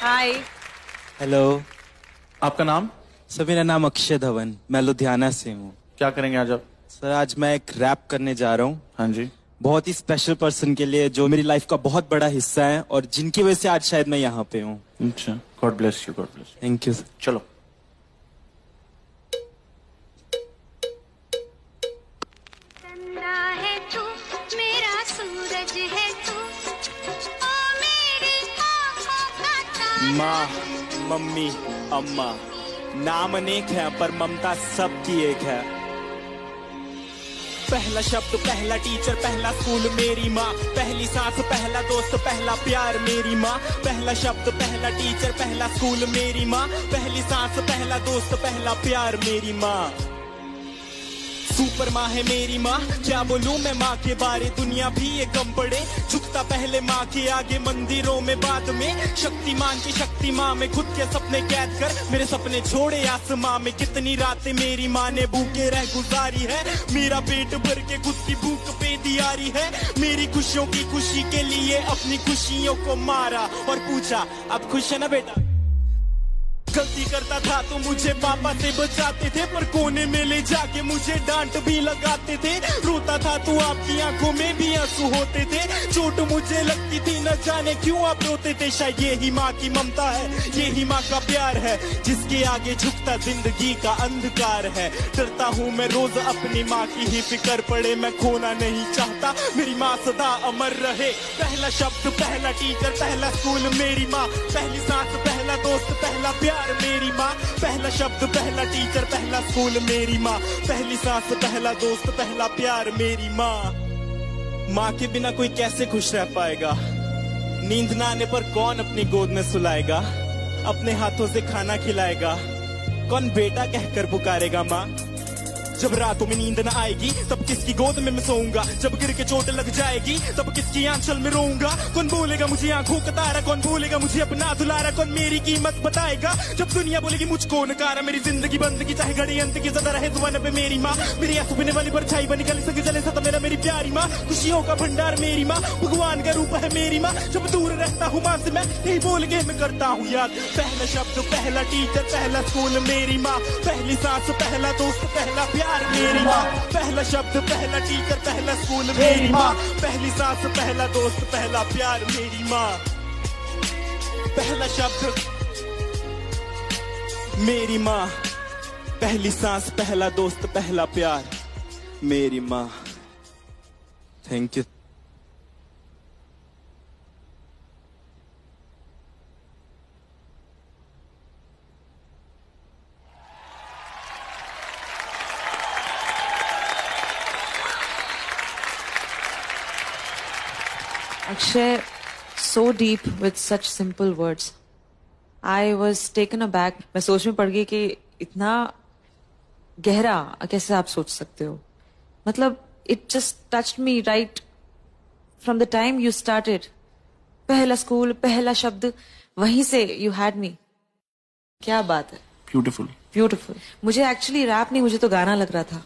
हाय। Hello. आपका नाम? Sir मेरा नाम अक्षय धवन, मैं लुधियाना से हूँ। क्या करेंगे आज आप? सर आज मैं एक रैप करने जा रहा हूँ। हाँ जी। बहुत ही स्पेशल पर्सन के लिए जो मेरी लाइफ का बहुत बड़ा हिस्सा है और जिनकी वजह से आज शायद मैं यहाँ पे हूँ। अच्छा, God bless you, God bless. Thank you sir. चलो। है तू, मेरा सूरज है तू, ओ मेरी आँखों का तारा। माँ, मम्मी, अम्मा, नाम अनेक है पर ममता सबकी एक है। पहला शब्द, पहला टीचर, पहला स्कूल मेरी माँ, पहली सांस, पहला दोस्त, पहला प्यार मेरी माँ। पहला शब्द, पहला टीचर, पहला स्कूल मेरी माँ, पहली सांस, पहला दोस्त, पहला प्यार मेरी माँ। सुपर माँ है मेरी माँ, क्या बोलूं मैं माँ के बारे, दुनिया भी ये कम पड़े। झुकता पहले माँ के आगे, मंदिरों में बाद में। शक्तिमान की शक्ति माँ में खुद के सपने कैद कर मेरे सपने छोड़े आसमां में। कितनी रातें मेरी माँ ने भूखे रह गुजारी है, मेरा पेट भर के खुद की भूख पे दियारी है। मेरी खुशियों की खुशी के लिए अपनी खुशियों को मारा और पूछा अब खुश है ना बेटा। गलती करता था तो मुझे पापा से बचाते थे, पर कोने में ले जाके मुझे डांट भी लगाते थे। रोता था तो आपकी आंखों में भी आंसू होते थे। चोट मुझे लगती थी न जाने क्यों आप रोते थे। शायद ये ही माँ की ममता है, ये ही माँ का प्यार है, जिसके आगे झुकता जिंदगी का अंधकार है। डरता हूँ मैं रोज अपनी माँ की ही फिक्र पड़े, मैं खोना नहीं चाहता मेरी माँ सदा अमर रहे। पहला शब्द, पहला टीचर, पहला स्कूल मेरी माँ, पहली सांस, पहला दोस्त, पहला प्यार मेरी माँ। पहला शब्द, पहला टीचर, पहला स्कूल मेरी माँ, पहली सांस, पहला दोस्त, पहला प्यार मेरी माँ। माँ के बिना कोई कैसे खुश रह पाएगा, नींद ना आने पर कौन अपनी गोद में सुलाएगा, अपने हाथों से खाना खिलाएगा, कौन बेटा कहकर पुकारेगा माँ। जब रातों में नींद न आएगी तब किसकी गोद में मैं सोऊंगा, जब गिर के चोट लग जाएगी तब किसकी आंचल में रोऊंगा। कौन बोलेगा मुझे आंखों का तारा, कौन बोलेगा मुझे अपना दुलारा, कौन मेरी कीमत बताएगा जब दुनिया बोलेगी मुझको नकारा। मेरी जिंदगी बंदगी चाहे घड़ी अंत की ज्यादा रहे जुबान पे मेरी माँ, मेरी आंसू पीने वाली परछाई बनी गली संग जले सता मेरा मेरी प्यारी माँ। खुशियों का भंडार मेरी माँ, भगवान का रूप है मेरी माँ। जब दूर रहता हूँ माँ से मैं यही बोल के मैं करता हूँ याद। पहला शब्द, पहला टीचर, पहला स्कूल मेरी माँ, पहली सांस, पहला दोस्त, पहला प्यार मेरी माँ। पहला शब्द, पहला टीचर, पहला स्कूल मेरी माँ, पहली सांस, पहला दोस्त, पहला प्यार मेरी माँ। पहला शब्द मेरी माँ, पहली सांस, पहला दोस्त, पहला प्यार मेरी माँ। Thank you. Akshay, so deep with such simple words. I was taken aback. मैं सोच में पड़ गई कि इतना गहरा कैसे आप सोच सकते हो। मतलब it just touched me right from the time you started. पहला स्कूल, पहला शब्द, वहीं से you had me. क्या बात है। ब्यूटीफुल। ब्यूटीफुल। मुझे एक्चुअली रैप नहीं, मुझे तो गाना लग रहा था।